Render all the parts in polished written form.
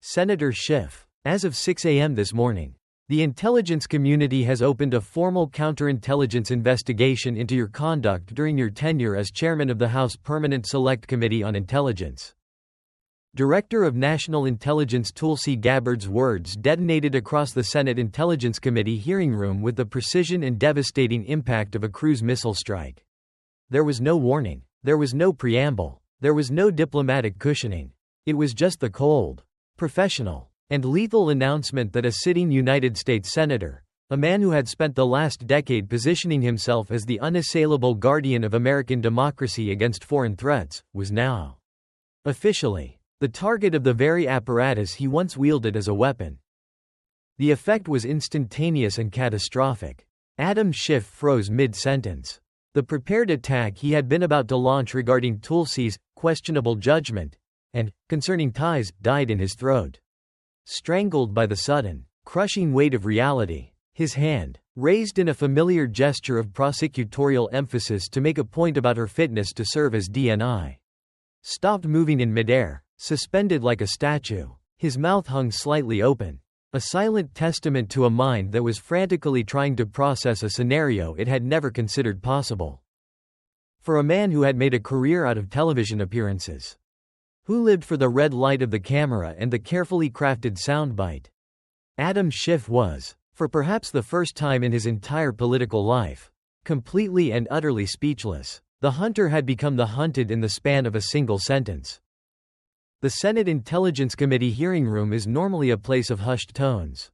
Senator Schiff. As of 6 a.m. this morning, the intelligence community has opened a formal counterintelligence investigation into your conduct during your tenure as chairman of the House Permanent Select Committee on Intelligence. Director of National Intelligence Tulsi Gabbard's words detonated across the Senate Intelligence Committee hearing room with the precision and devastating impact of a cruise missile strike. There was no warning. There was no preamble. There was no diplomatic cushioning. It was just the cold, professional, and lethal announcement that a sitting United States senator, a man who had spent the last decade positioning himself as the unassailable guardian of American democracy against foreign threats, was now officially the target of the very apparatus he once wielded as a weapon. The effect was instantaneous and catastrophic. Adam Schiff froze mid-sentence. The prepared attack he had been about to launch regarding Tulsi's questionable judgment and concerning ties died in his throat. Strangled by the sudden, crushing weight of reality, his hand, raised in a familiar gesture of prosecutorial emphasis to make a point about her fitness to serve as DNI, stopped moving in midair, suspended like a statue. His mouth hung slightly open, a silent testament to a mind that was frantically trying to process a scenario it had never considered possible. For a man who had made a career out of television appearances, who lived for the red light of the camera and the carefully crafted soundbite, Adam Schiff was, for perhaps the first time in his entire political life, completely and utterly speechless. The hunter had become the hunted in the span of a single sentence. The Senate Intelligence Committee hearing room is normally a place of hushed tones,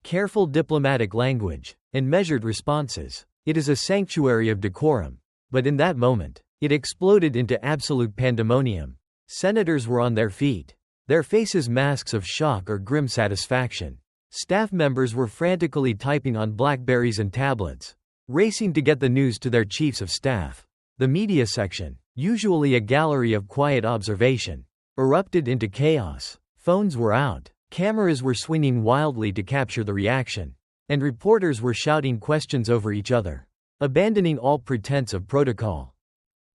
careful diplomatic language, and measured responses. It is a sanctuary of decorum. But in that moment, it exploded into absolute pandemonium. Senators were on their feet, their faces masks of shock or grim satisfaction. Staff members were frantically typing on Blackberries and tablets, racing to get the news to their chiefs of staff. The media section, usually a gallery of quiet observation, erupted into chaos. Phones were out, cameras were swinging wildly to capture the reaction, and reporters were shouting questions over each other, abandoning all pretense of protocol.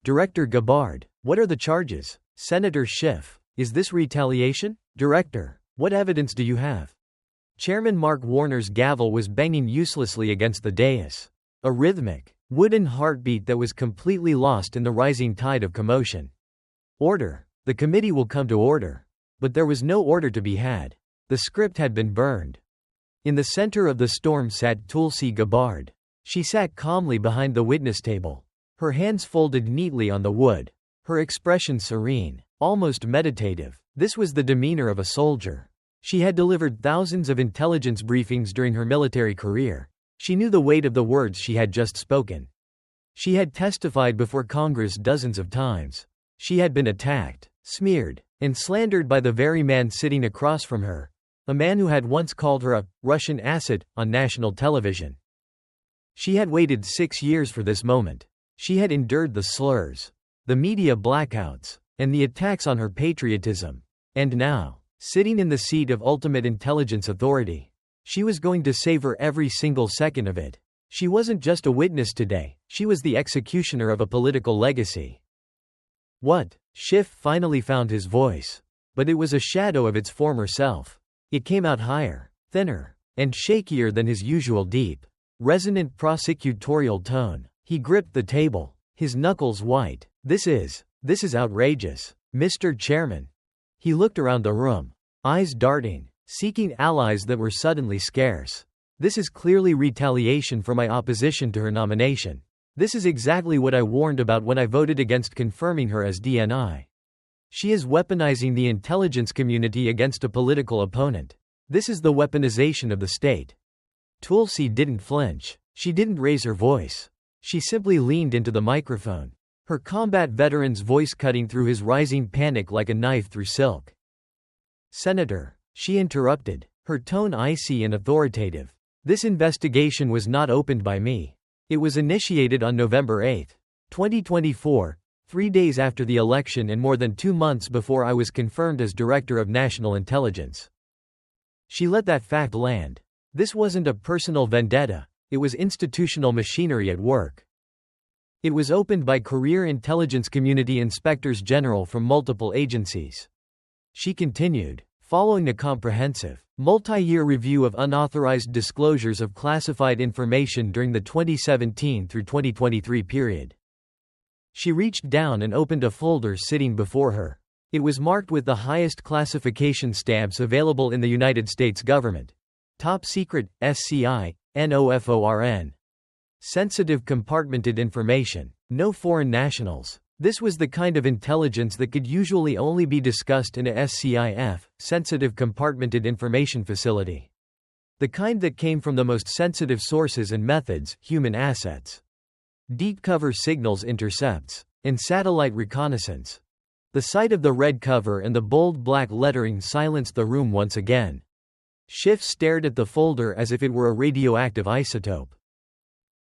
Director Gabbard, what are the charges? Senator Schiff, is this retaliation? Director, what evidence do you have? Chairman Mark Warner's gavel was banging uselessly against the dais, a rhythmic, wooden heartbeat that was completely lost in the rising tide of commotion. Order. The committee will come to order. But there was no order to be had. The script had been burned. In the center of the storm sat Tulsi Gabbard. She sat calmly behind the witness table, her hands folded neatly on the wood, her expression serene, almost meditative. This was the demeanor of a soldier. She had delivered thousands of intelligence briefings during her military career. She knew the weight of the words she had just spoken. She had testified before Congress dozens of times. She had been attacked, smeared, and slandered by the very man sitting across from her, a man who had once called her a Russian asset on national television. She had waited 6 years for this moment. She had endured the slurs, the media blackouts, and the attacks on her patriotism. And now, sitting in the seat of ultimate intelligence authority, she was going to savor every single second of it. She wasn't just a witness today, she was the executioner of a political legacy. What? Schiff finally found his voice. But it was a shadow of its former self. It came out higher, thinner, and shakier than his usual deep, resonant prosecutorial tone. He gripped the table, his knuckles white. This is outrageous, Mr. Chairman. He looked around the room, eyes darting, seeking allies that were suddenly scarce. This is clearly retaliation for my opposition to her nomination. This is exactly what I warned about when I voted against confirming her as DNI. She is weaponizing the intelligence community against a political opponent. This is the weaponization of the state. Tulsi didn't flinch. She didn't raise her voice. She simply leaned into the microphone, her combat veteran's voice cutting through his rising panic like a knife through silk. Senator, she interrupted, her tone icy and authoritative. This investigation was not opened by me. It was initiated on November 8, 2024, 3 days after the election and more than 2 months before I was confirmed as Director of National Intelligence. She let that fact land. This wasn't a personal vendetta, it was institutional machinery at work. It was opened by career intelligence community inspectors general from multiple agencies. She continued, Following a comprehensive, multi-year review of unauthorized disclosures of classified information during the 2017 through 2023 period. She reached down and opened a folder sitting before her. It was marked with the highest classification stamps available in the United States government. Top Secret, SCI, NOFORN. Sensitive compartmented information. No foreign nationals. This was the kind of intelligence that could usually only be discussed in a SCIF, Sensitive Compartmented Information Facility. The kind that came from the most sensitive sources and methods, human assets. Deep cover signals intercepts. And satellite reconnaissance. The sight of the red cover and the bold black lettering silenced the room once again. Schiff stared at the folder as if it were a radioactive isotope.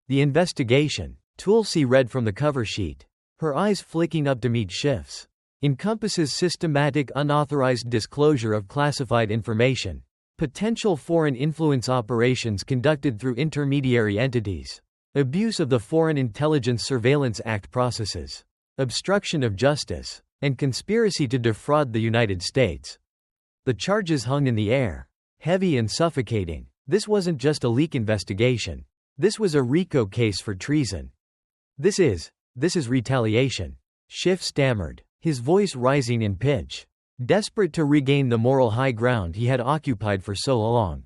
The investigation, Tulsi read from the cover sheet, her eyes flicking up to meet Schiff's, encompasses systematic unauthorized disclosure of classified information, potential foreign influence operations conducted through intermediary entities, abuse of the Foreign Intelligence Surveillance Act processes, obstruction of justice, and conspiracy to defraud the United States. The charges hung in the air, heavy and suffocating. This wasn't just a leak investigation. This was a RICO case for treason. This is retaliation. Schiff stammered, his voice rising in pitch, desperate to regain the moral high ground he had occupied for so long.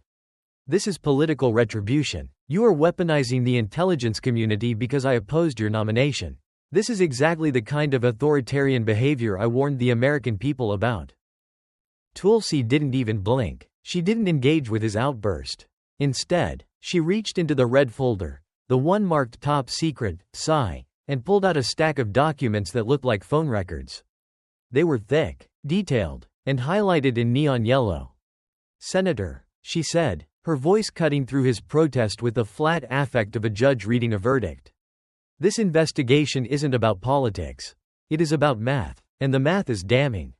This is political retribution. You are weaponizing the intelligence community because I opposed your nomination. This is exactly the kind of authoritarian behavior I warned the American people about. Tulsi didn't even blink. She didn't engage with his outburst. Instead, she reached into the red folder, the one marked Top Secret, SCI, and pulled out a stack of documents that looked like phone records. They were thick, detailed, and highlighted in neon yellow. "Senator," she said, her voice cutting through his protest with the flat affect of a judge reading a verdict. "This investigation isn't about politics. It is about math, and the math is damning."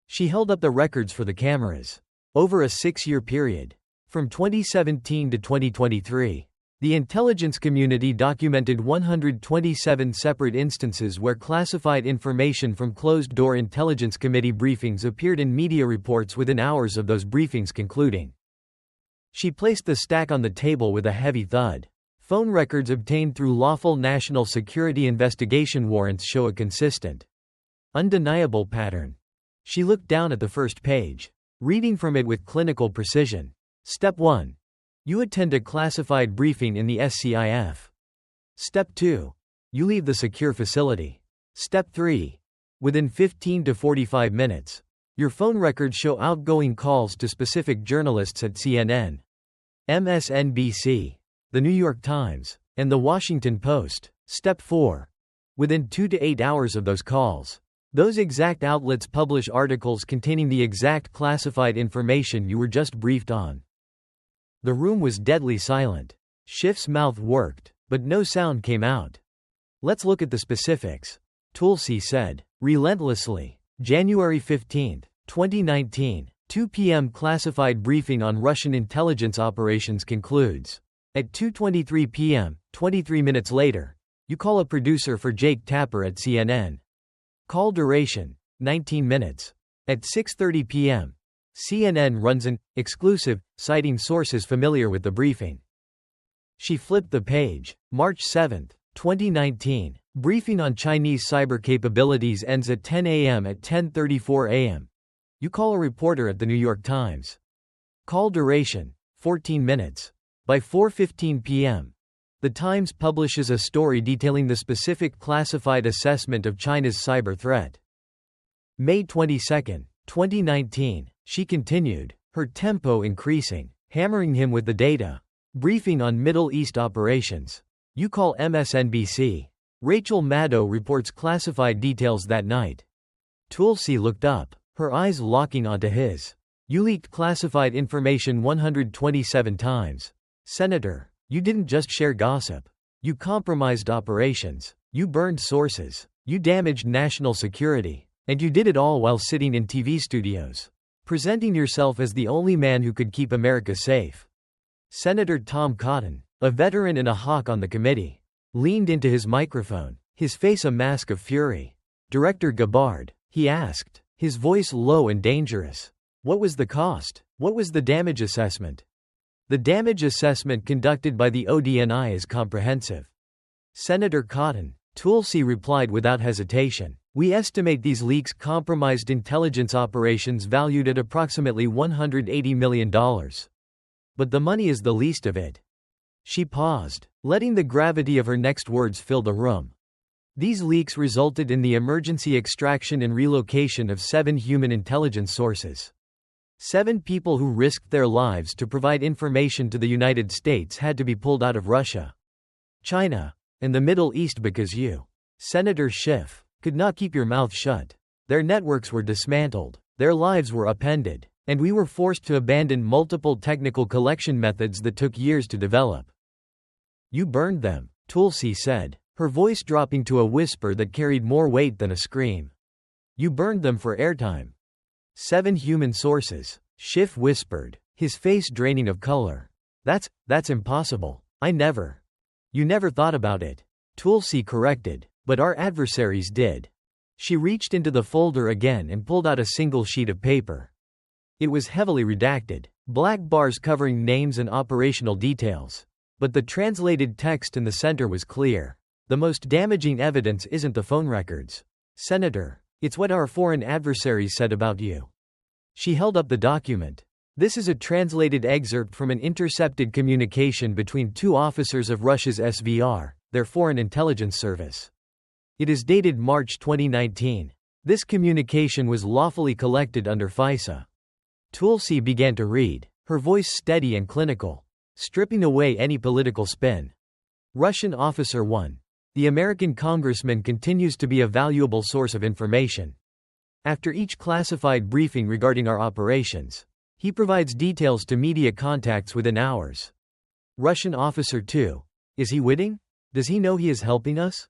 She held up the records for the cameras. Over a 6-year period, from 2017 to 2023, the intelligence community documented 127 separate instances where classified information from closed-door Intelligence Committee briefings appeared in media reports within hours of those briefings concluding. She placed the stack on the table with a heavy thud. Phone records obtained through lawful national security investigation warrants show a consistent, undeniable pattern. She looked down at the first page, reading from it with clinical precision. Step 1. You attend a classified briefing in the SCIF. Step 2. You leave the secure facility. Step 3. Within 15 to 45 minutes, your phone records show outgoing calls to specific journalists at CNN, MSNBC, The New York Times, and The Washington Post. Step 4. Within 2 to 8 hours of those calls, those exact outlets publish articles containing the exact classified information you were just briefed on. The room was deadly silent. Schiff's mouth worked, but no sound came out. "Let's look at the specifics," Tulsi said, relentlessly. January 15, 2019, 2 p.m. classified briefing on Russian intelligence operations concludes. At 2:23 p.m., 23 minutes later, you call a producer for Jake Tapper at CNN. Call duration, 19 minutes. At 6:30 p.m., CNN runs an exclusive, citing sources familiar with the briefing. She flipped the page. March 7, 2019, briefing on Chinese cyber capabilities ends at 10 a.m. At 10:34 a.m., you call a reporter at the New York Times. Call duration, 14 minutes. By 4:15 p.m., the Times publishes a story detailing the specific classified assessment of China's cyber threat. May 22, 2019, she continued, her tempo increasing, hammering him with the data. Briefing on Middle East operations. You call MSNBC. Rachel Maddow reports classified details that night. Tulsi looked up, her eyes locking onto his. You leaked classified information 127 times. Senator, you didn't just share gossip. You compromised operations. You burned sources. You damaged national security. And you did it all while sitting in TV studios, presenting yourself as the only man who could keep America safe. Senator Tom Cotton, a veteran and a hawk on the committee, leaned into his microphone, his face a mask of fury. Director Gabbard, he asked, his voice low and dangerous. What was the cost? What was the damage assessment? The damage assessment conducted by the ODNI is comprehensive. Senator Cotton. Tulsi replied without hesitation. We estimate these leaks compromised intelligence operations valued at approximately $180 million. But the money is the least of it. She paused, letting the gravity of her next words fill the room. These leaks resulted in the emergency extraction and relocation of 7 human intelligence sources. 7 people who risked their lives to provide information to the United States had to be pulled out of Russia, China, and the Middle East because you, Senator Schiff, could not keep your mouth shut. Their networks were dismantled, their lives were upended, and we were forced to abandon multiple technical collection methods that took years to develop. You burned them, Tulsi said, her voice dropping to a whisper that carried more weight than a scream. You burned them for airtime. 7 human sources, Schiff whispered, his face draining of color. That's impossible. You never thought about it. Tulsi corrected, but our adversaries did. She reached into the folder again and pulled out a single sheet of paper. It was heavily redacted, black bars covering names and operational details. But the translated text in the center was clear. The most damaging evidence isn't the phone records, Senator. It's what our foreign adversaries said about you. She held up the document. This is a translated excerpt from an intercepted communication between 2 officers of Russia's SVR, their foreign intelligence service. It is dated March 2019. This communication was lawfully collected under FISA. Tulsi began to read, her voice steady and clinical, stripping away any political spin. Russian Officer 1. The American congressman continues to be a valuable source of information. After each classified briefing regarding our operations, he provides details to media contacts within hours. Russian Officer 2. Is he witting? Does he know he is helping us?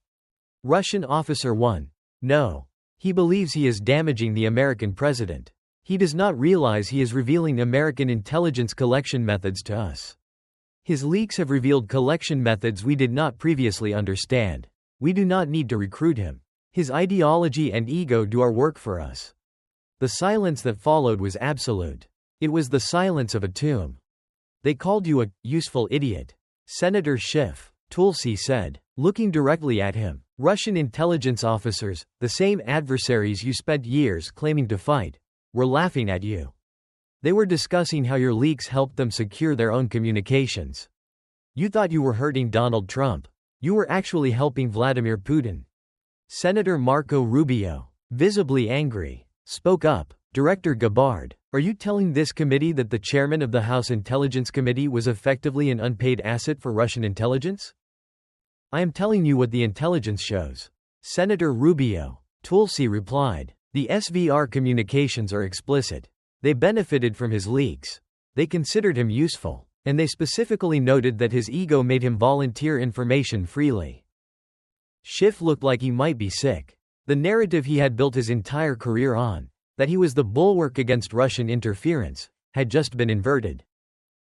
Russian Officer 1. No. He believes he is damaging the American president. He does not realize he is revealing American intelligence collection methods to us. His leaks have revealed collection methods we did not previously understand. We do not need to recruit him. His ideology and ego do our work for us. The silence that followed was absolute. It was the silence of a tomb. They called you a useful idiot, Senator Schiff, Tulsi said, looking directly at him. Russian intelligence officers, the same adversaries you spent years claiming to fight, were laughing at you. They were discussing how your leaks helped them secure their own communications. You thought you were hurting Donald Trump. You were actually helping Vladimir Putin. Senator Marco Rubio, visibly angry, spoke up. Director Gabbard, are you telling this committee that the chairman of the House Intelligence Committee was effectively an unpaid asset for Russian intelligence? I am telling you what the intelligence shows. Senator Rubio, Tulsi replied. The SVR communications are explicit. They benefited from his leaks. They considered him useful, and they specifically noted that his ego made him volunteer information freely. Schiff looked like he might be sick. The narrative he had built his entire career on, that he was the bulwark against Russian interference, had just been inverted.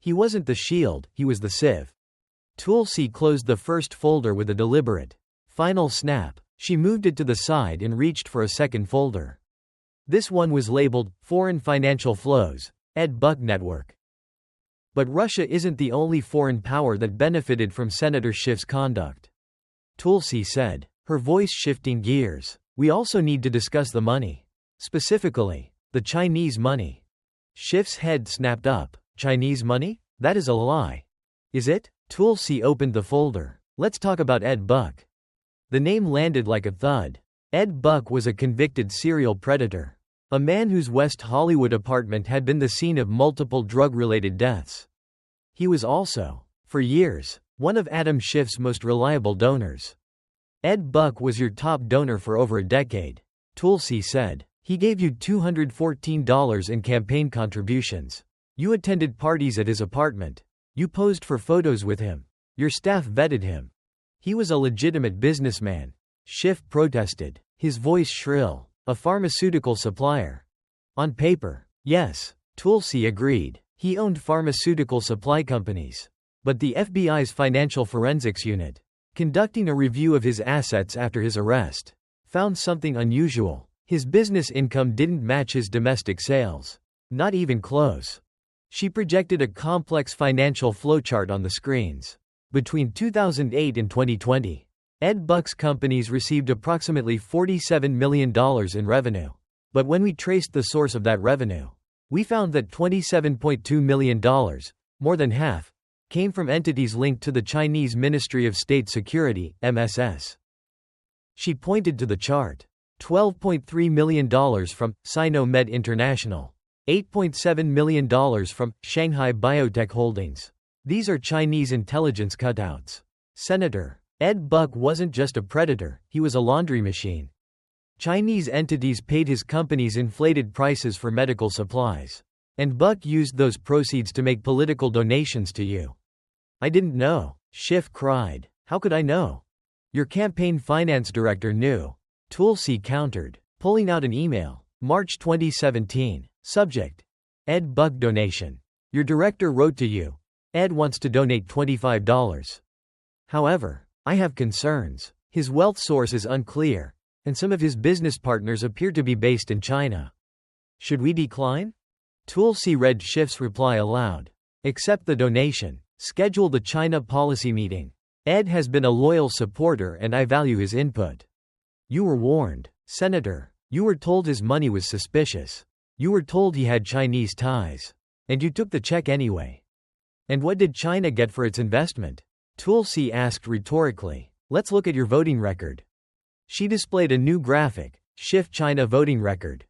He wasn't the shield, he was the sieve. Tulsi closed the first folder with a deliberate, final snap. She moved it to the side and reached for a second folder. This one was labeled, Foreign Financial Flows, Ed Buck Network. But Russia isn't the only foreign power that benefited from Senator Schiff's conduct. Tulsi said, her voice shifting gears. We also need to discuss the money. Specifically, the Chinese money. Schiff's head snapped up. Chinese money? That is a lie. Is it? Tulsi opened the folder. Let's talk about Ed Buck. The name landed like a thud. Ed Buck was a convicted serial predator. A man whose West Hollywood apartment had been the scene of multiple drug-related deaths. He was also, for years, one of Adam Schiff's most reliable donors. Ed Buck was your top donor for over a decade, Tulsi said. He gave you $214 in campaign contributions. You attended parties at his apartment. You posed for photos with him. Your staff vetted him. He was a legitimate businessman. Schiff protested, his voice shrill. A pharmaceutical supplier. On paper, yes, Tulsi agreed. He owned pharmaceutical supply companies. But the FBI's Financial Forensics Unit, conducting a review of his assets after his arrest, found something unusual. His business income didn't match his domestic sales. Not even close. She projected a complex financial flowchart on the screens. Between 2008 and 2020, Ed Buck's companies received approximately $47 million in revenue. But when we traced the source of that revenue, we found that $27.2 million, more than half, came from entities linked to the Chinese Ministry of State Security, MSS. She pointed to the chart. $12.3 million from Sino-Med International. $8.7 million from Shanghai Biotech Holdings. These are Chinese intelligence cutouts. Senator, Ed Buck wasn't just a predator, he was a laundry machine. Chinese entities paid his companies inflated prices for medical supplies. And Buck used those proceeds to make political donations to you. I didn't know, Schiff cried. How could I know? Your campaign finance director knew. Tulsi countered, pulling out an email. March 2017. Subject: Ed Buck donation. Your director wrote to you. Ed wants to donate $25. However, I have concerns. His wealth source is unclear, and some of his business partners appear to be based in China. Should we decline? Tulsi read Schiff's reply aloud. Accept the donation. Schedule the China policy meeting. Ed has been a loyal supporter and I value his input. You were warned, Senator. You were told his money was suspicious. You were told he had Chinese ties. And you took the check anyway. And what did China get for its investment? Tulsi asked rhetorically. Let's look at your voting record. She displayed a new graphic, Schiff China voting record.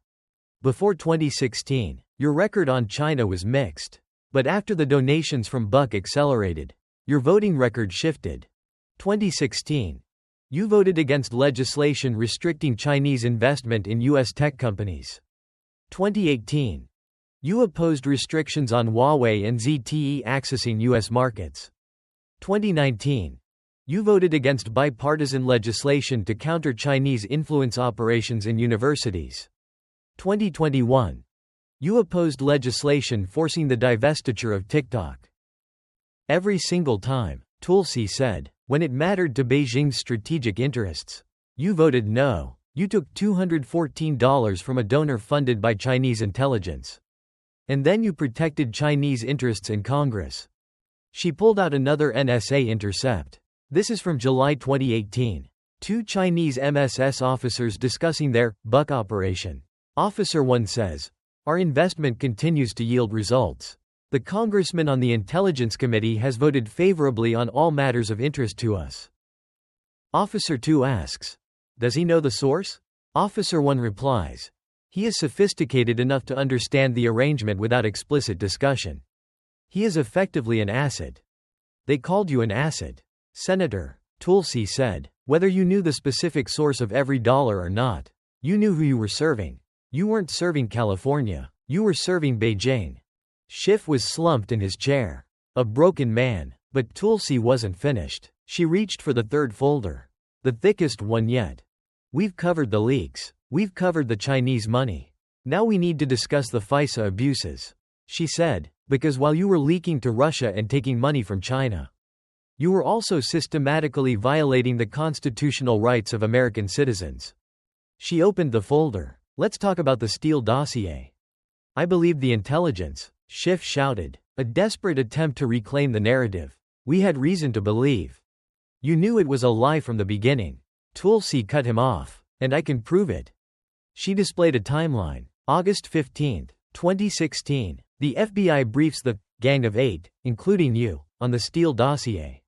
Before 2016, your record on China was mixed. But after the donations from Buck accelerated, your voting record shifted. 2016. You voted against legislation restricting Chinese investment in U.S. tech companies. 2018. You opposed restrictions on Huawei and ZTE accessing U.S. markets. 2019. You voted against bipartisan legislation to counter Chinese influence operations in universities. 2021. You opposed legislation forcing the divestiture of TikTok. Every single time, Tulsi said, when it mattered to Beijing's strategic interests, you voted no. You took $214 from a donor funded by Chinese intelligence. And then you protected Chinese interests in Congress. She pulled out another NSA intercept. This is from July 2018. Two Chinese MSS officers discussing their Buck operation. Officer 1 says, our investment continues to yield results. The congressman on the Intelligence Committee has voted favorably on all matters of interest to us. Officer 2 asks, does he know the source? Officer 1 replies, he is sophisticated enough to understand the arrangement without explicit discussion. He is effectively an asset. They called you an asset. Senator, Tulsi said, whether you knew the specific source of every dollar or not, you knew who you were serving. You weren't serving California, you were serving Beijing. Schiff was slumped in his chair. A broken man, but Tulsi wasn't finished. She reached for the third folder. The thickest one yet. We've covered the leaks. We've covered the Chinese money. Now we need to discuss the FISA abuses. She said, because while you were leaking to Russia and taking money from China, you were also systematically violating the constitutional rights of American citizens. She opened the folder. Let's talk about the Steele dossier. I believe the intelligence, Schiff shouted, a desperate attempt to reclaim the narrative. We had reason to believe. You knew it was a lie from the beginning. Tulsi cut him off, and I can prove it. She displayed a timeline. August 15, 2016. The FBI briefs the Gang of Eight, including you, on the Steele dossier.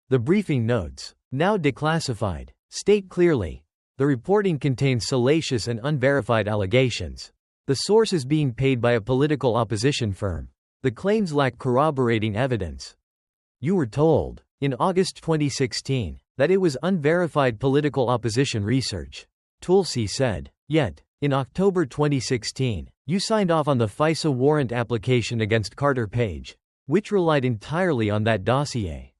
The briefing notes, now declassified, state clearly, the reporting contains salacious and unverified allegations. The source is being paid by a political opposition firm. The claims lack corroborating evidence. You were told, in August 2016, that it was unverified political opposition research. Tulsi said, yet, in October 2016, you signed off on the FISA warrant application against Carter Page, which relied entirely on that dossier.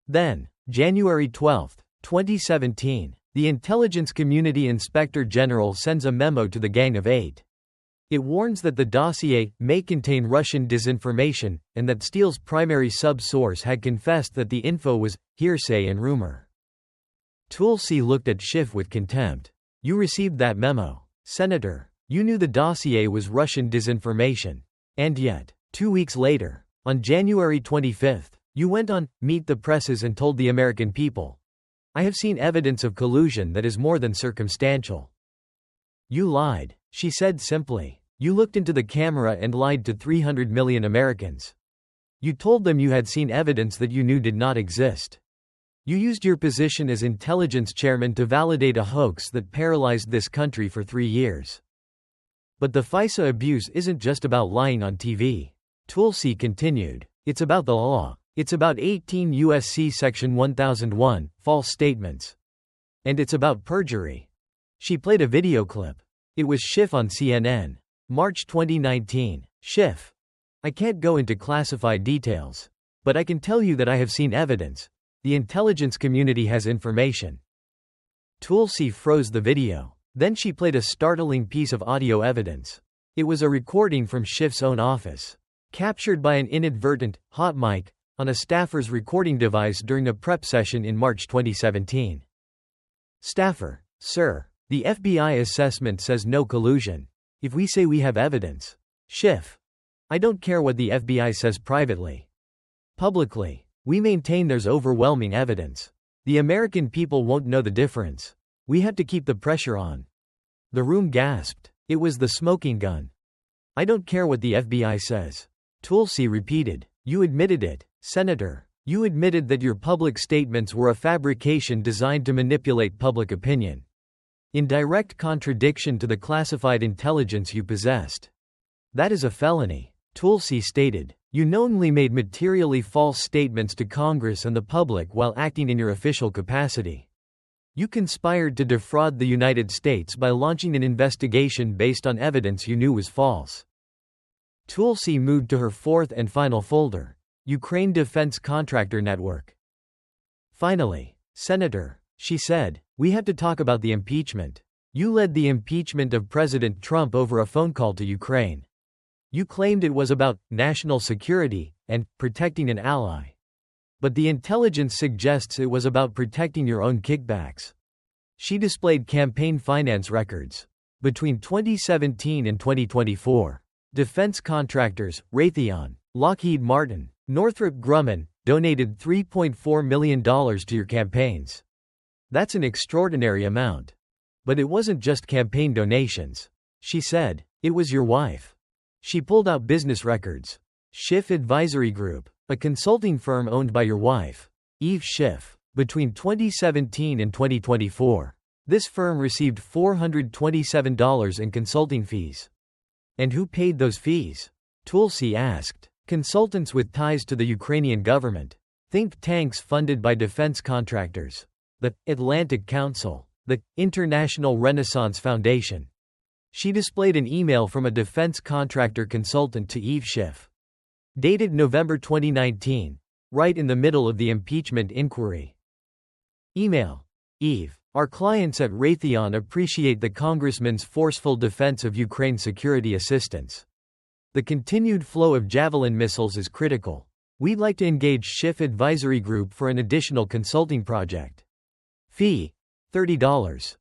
Then, January 12, 2017, the Intelligence Community Inspector General sends a memo to the Gang of Eight. It warns that the dossier may contain Russian disinformation, and that Steele's primary sub-source had confessed that the info was hearsay and rumor. Tulsi looked at Schiff with contempt. You received that memo. Senator, You knew the dossier was Russian disinformation. And yet, 2 weeks later, on January 25, you went on Meet the Presses and told the American people, "I have seen evidence of collusion that is more than circumstantial." You lied, she said simply. You looked into the camera and lied to 300 million Americans. You told them you had seen evidence that you knew did not exist. You used your position as intelligence chairman to validate a hoax that paralyzed this country for 3 years. But the FISA abuse isn't just about lying on TV. Tulsi continued. It's about the law. It's about 18 U.S.C. Section 1001, false statements. And it's about perjury. She played a video clip. It was Schiff on CNN. March 2019. Schiff. I can't go into classified details. But I can tell you that I have seen evidence. The intelligence community has information. Tulsi froze the video. Then she played a startling piece of audio evidence. It was a recording from Schiff's own office, captured by an inadvertent, hot mic, on a staffer's recording device during a prep session in March 2017. Staffer: Sir, the FBI assessment says no collusion. If we say we have evidence. Schiff: I don't care what the FBI says privately. Publicly, we maintain there's overwhelming evidence. The American people won't know the difference. We have to keep the pressure on. The room gasped. It was the smoking gun. I don't care what the FBI says. Tulsi repeated. You admitted it, Senator. You admitted that your public statements were a fabrication designed to manipulate public opinion. In direct contradiction to the classified intelligence you possessed. That is a felony, Tulsi stated. You knowingly made materially false statements to Congress and the public while acting in your official capacity. You conspired to defraud the United States by launching an investigation based on evidence you knew was false. Tulsi moved to her fourth and final folder, Ukraine Defense Contractor Network. Finally, Senator, she said, we have to talk about the impeachment. You led the impeachment of President Trump over a phone call to Ukraine. You claimed it was about national security and protecting an ally. But the intelligence suggests it was about protecting your own kickbacks. She displayed campaign finance records. Between 2017 and 2024, defense contractors, Raytheon, Lockheed Martin, Northrop Grumman, donated $3.4 million to your campaigns. That's an extraordinary amount. But it wasn't just campaign donations. She said, it was your wife. She pulled out business records. Schiff Advisory Group, a consulting firm owned by your wife, Eve Schiff. Between 2017 and 2024, this firm received $427 in consulting fees. And who paid those fees? Tulsi asked. Consultants with ties to the Ukrainian government. Think tanks funded by defense contractors. The Atlantic Council. The International Renaissance Foundation. She displayed an email from a defense contractor consultant to Eve Schiff. Dated November 2019, right in the middle of the impeachment inquiry. Email. Eve. Our clients at Raytheon appreciate the Congressman's forceful defense of Ukraine's security assistance. The continued flow of Javelin missiles is critical. We'd like to engage Schiff Advisory Group for an additional consulting project. Fee. $30.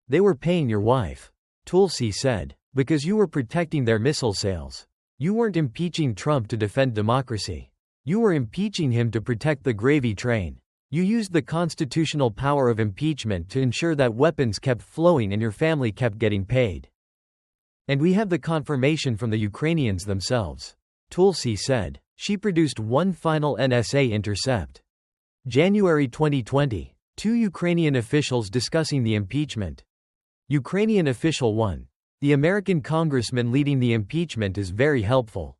They were paying your wife. Tulsi said, because you were protecting their missile sales. You weren't impeaching Trump to defend democracy. You were impeaching him to protect the gravy train. You used the constitutional power of impeachment to ensure that weapons kept flowing and your family kept getting paid. And we have the confirmation from the Ukrainians themselves. Tulsi said. She produced one final NSA intercept. January 2020. 2 Ukrainian officials discussing the impeachment. Ukrainian official 1. The American congressman leading the impeachment is very helpful.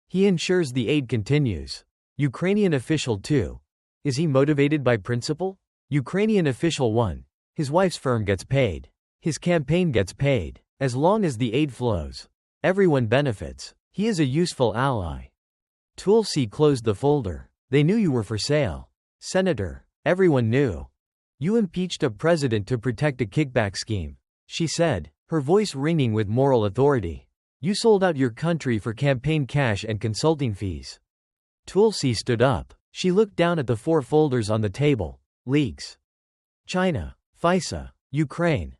He ensures the aid continues. Ukrainian official 2. Is he motivated by principle? Ukrainian official 1. His wife's firm gets paid. His campaign gets paid. As long as the aid flows, everyone benefits. He is a useful ally. Tulsi closed the folder. They knew you were for sale. Senator, everyone knew. You impeached a president to protect a kickback scheme, she said, her voice ringing with moral authority. You sold out your country for campaign cash and consulting fees. Tulsi stood up. She looked down at the 4 folders on the table. Leaks. China. FISA. Ukraine.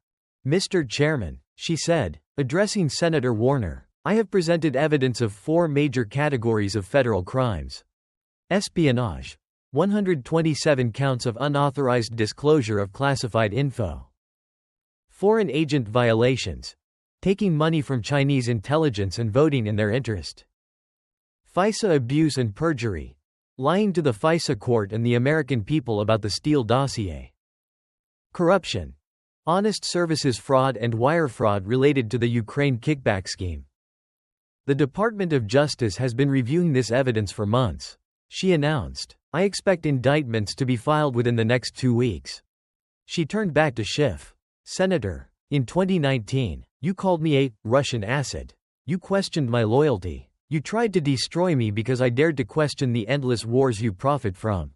Mr. Chairman, she said, Addressing Senator Warner, I have presented evidence of 4 major categories of federal crimes. Espionage. 127 counts of unauthorized disclosure of classified info. Foreign agent violations. Taking money from Chinese intelligence and voting in their interest. FISA abuse and perjury. Lying to the FISA court and the American people about the Steele dossier. Corruption. Honest services fraud and wire fraud related to the Ukraine kickback scheme. The Department of Justice has been reviewing this evidence for months. She announced, "I expect indictments to be filed within the next 2 weeks." She turned back to Schiff. "Senator, in 2019, you called me a Russian asset. You questioned my loyalty. You tried to destroy me because I dared to question the endless wars you profit from.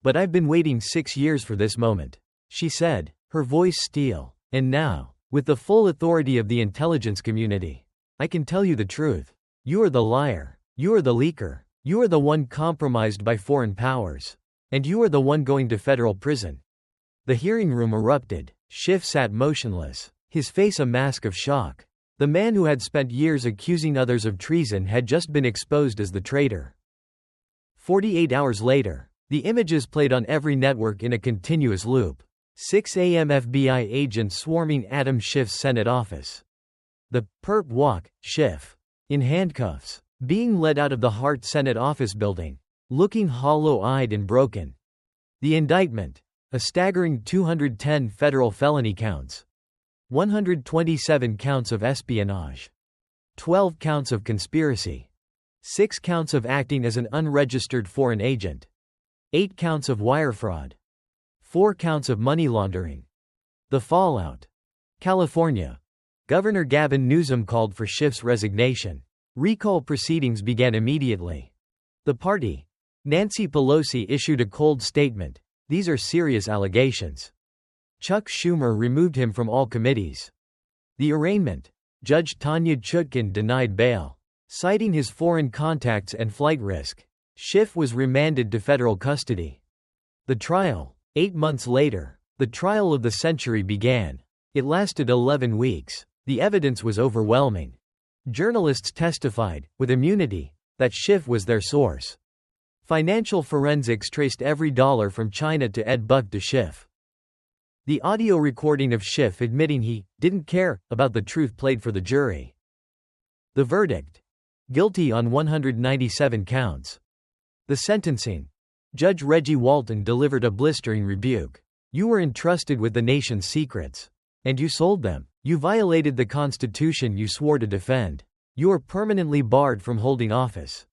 But I've been waiting 6 years for this moment," she said, her voice steel. "And now, with the full authority of the intelligence community, I can tell you the truth. You are the liar. You are the leaker. You are the one compromised by foreign powers. And you are the one going to federal prison." The hearing room erupted. Schiff sat motionless, his face a mask of shock. The man who had spent years accusing others of treason had just been exposed as the traitor. 48 hours later, the images played on every network in a continuous loop. 6 a.m. FBI agents swarming Adam Schiff's Senate office. The perp walk, Schiff, in handcuffs, being led out of the Hart Senate office building, looking hollow-eyed and broken. The indictment. A staggering 210 federal felony counts. 127 counts of espionage. 12 counts of conspiracy. 6 counts of acting as an unregistered foreign agent. 8 counts of wire fraud. 4 counts of money laundering. The fallout. California. Governor Gavin Newsom called for Schiff's resignation. Recall proceedings began immediately. The party. Nancy Pelosi issued a cold statement. "These are serious allegations." Chuck Schumer removed him from all committees. The arraignment. Judge Tanya Chutkan denied bail, citing his foreign contacts and flight risk. Schiff was remanded to federal custody. The trial. 8 months later, the trial of the century began. It lasted 11 weeks. The evidence was overwhelming. Journalists testified, with immunity, that Schiff was their source. Financial forensics traced every dollar from China to Ed Buck to Schiff. The audio recording of Schiff admitting he didn't care about the truth played for the jury. The verdict. Guilty on 197 counts. The sentencing. Judge Reggie Walton delivered a blistering rebuke. "You were entrusted with the nation's secrets. And you sold them. You violated the Constitution you swore to defend. You are permanently barred from holding office."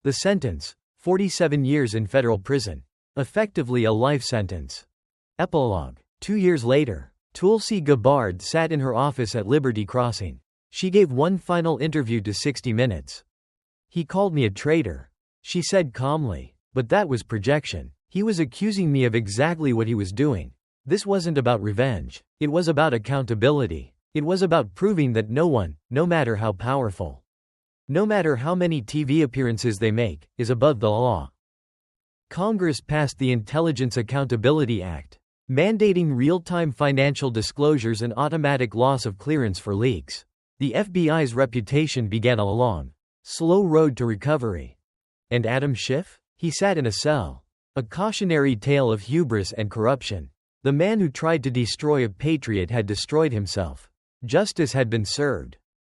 The sentence. 47 years in federal prison. Effectively a life sentence. Epilogue. 2 years later, Tulsi Gabbard sat in her office at Liberty Crossing. She gave one final interview to 60 Minutes. "He called me a traitor," she said calmly, "but that was projection. He was accusing me of exactly what he was doing. This wasn't about revenge. It was about accountability. It was about proving that no one, no matter how powerful, no matter how many TV appearances they make, is above the law." Congress passed the Intelligence Accountability Act, mandating real-time financial disclosures and automatic loss of clearance for leaks. The FBI's reputation began a long, slow road to recovery. And Adam Schiff? He sat in a cell. A cautionary tale of hubris and corruption. The man who tried to destroy a patriot had destroyed himself. Justice had been served.